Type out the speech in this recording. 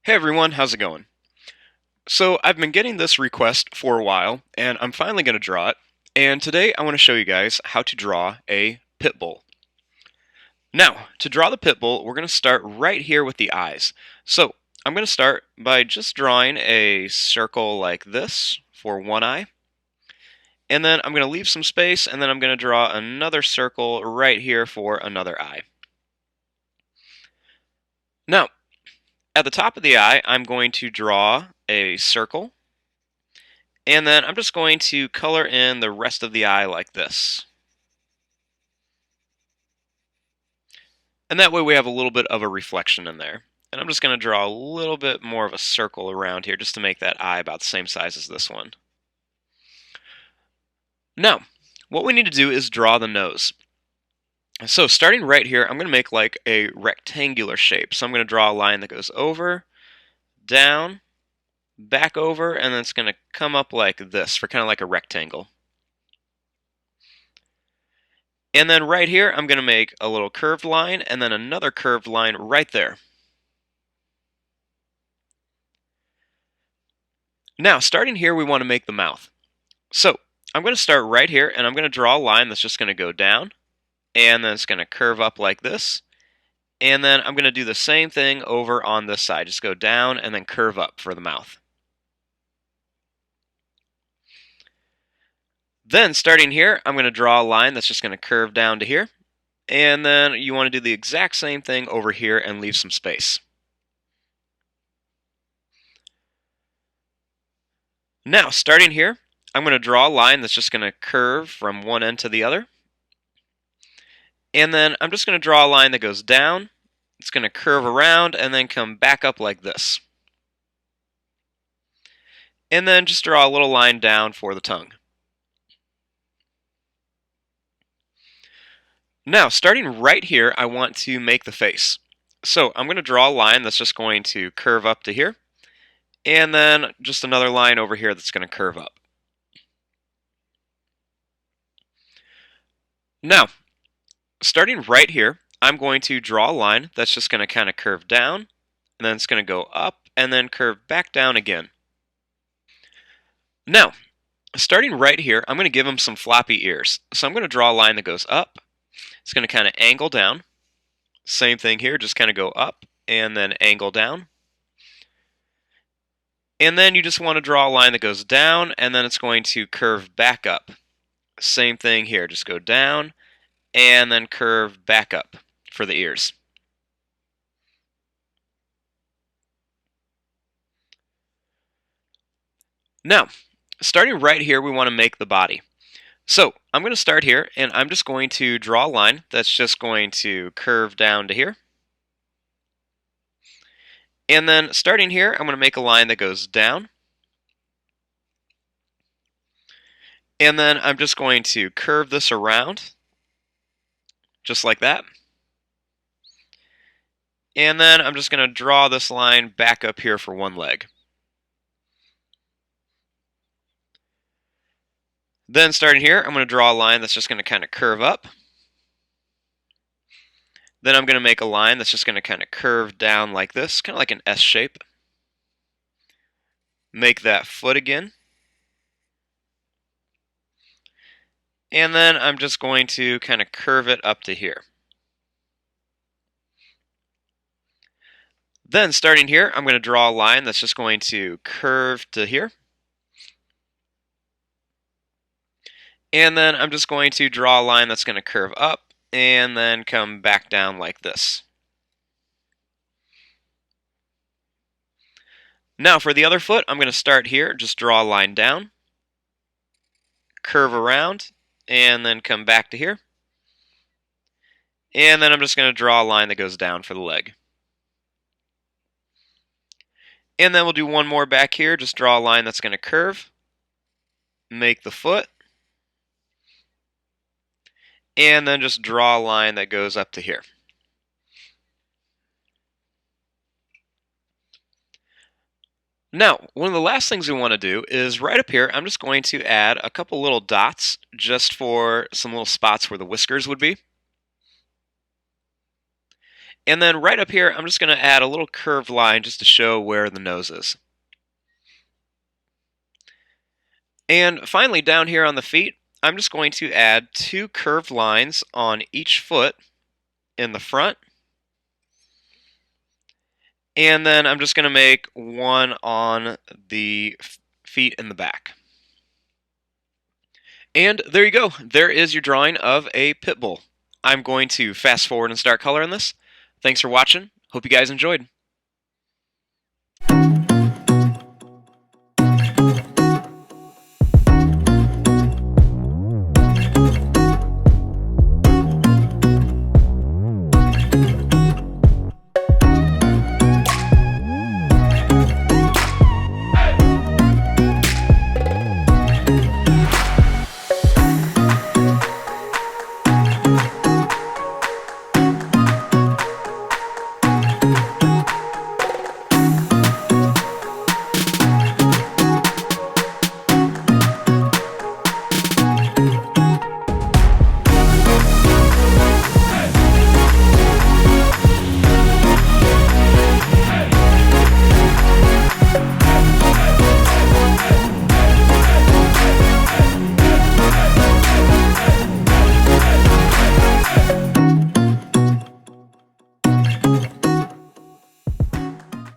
Hey everyone, how's it going? So I've been getting this request for a while, and I'm finally going to draw it. And today I want to show you guys how to draw a pit bull. Now, to draw the pit bull, we're going to start right here with the eyes. So I'm going to start by just drawing a circle like this for one eye. And then I'm going to leave some space, and then I'm going to draw another circle right here for another eye. Now, at the top of the eye, I'm going to draw a circle. And then I'm just going to color in the rest of the eye like this. And that way we have a little bit of a reflection in there. And I'm just going to draw a little bit more of a circle around here just to make that eye about the same size as this one. Now, what we need to do is draw the nose. So starting right here, I'm going to make like a rectangular shape. So I'm going to draw a line that goes over, down, back over, and then it's going to come up like this for kind of like a rectangle. And then right here, I'm going to make a little curved line and then another curved line right there. Now, starting here, we want to make the mouth. So I'm going to start right here, and I'm going to draw a line that's just going to go down, and then it's going to curve up like this. And then I'm going to do the same thing over on this side. Just go down and then curve up for the mouth. Then, starting here, I'm going to draw a line that's just going to curve down to here. And then you want to do the exact same thing over here and leave some space. Now, starting here, I'm going to draw a line that's just going to curve from one end to the other. And then I'm just going to draw a line that goes down. It's going to curve around and then come back up like this. And then just draw a little line down for the tongue. Now, starting right here, I want to make the face. So I'm going to draw a line that's just going to curve up to here. And then just another line over here that's going to curve up. Now, starting right here, I'm going to draw a line that's just going to kind of curve down, and then it's going to go up, and then curve back down again. Now, starting right here, I'm going to give him some floppy ears. So I'm going to draw a line that goes up. It's going to kind of angle down. Same thing here, just kind of go up and then angle down. And then you just want to draw a line that goes down, and then it's going to curve back up. Same thing here, just go down and then curve back up for the ears. Now, starting right here, we want to make the body. So I'm going to start here, and I'm just going to draw a line that's just going to curve down to here. And then starting here, I'm going to make a line that goes down. And then I'm just going to curve this around, just like that. And then I'm just going to draw this line back up here for one leg. Then starting here, I'm going to draw a line that's just going to kind of curve up. Then I'm going to make a line that's just going to kind of curve down like this, kind of like an S shape. Make that foot again. And then I'm just going to kind of curve it up to here. Then starting here, I'm going to draw a line that's just going to curve to here. And then I'm just going to draw a line that's going to curve up and then come back down like this. Now for the other foot, I'm going to start here, just draw a line down, curve around, and then come back to here. And then I'm just going to draw a line that goes down for the leg. And then we'll do one more back here, just draw a line that's going to curve, make the foot, and then just draw a line that goes up to here. Now, one of the last things we want to do is right up here, I'm just going to add a couple little dots just for some little spots where the whiskers would be. And then right up here, I'm just going to add a little curved line just to show where the nose is. And finally, down here on the feet, I'm just going to add 2 curved lines on each foot in the front. And then I'm just going to make one on the feet in the back. And there you go. There is your drawing of a pit bull. I'm going to fast forward and start coloring this. Thanks for watching. Hope you guys enjoyed.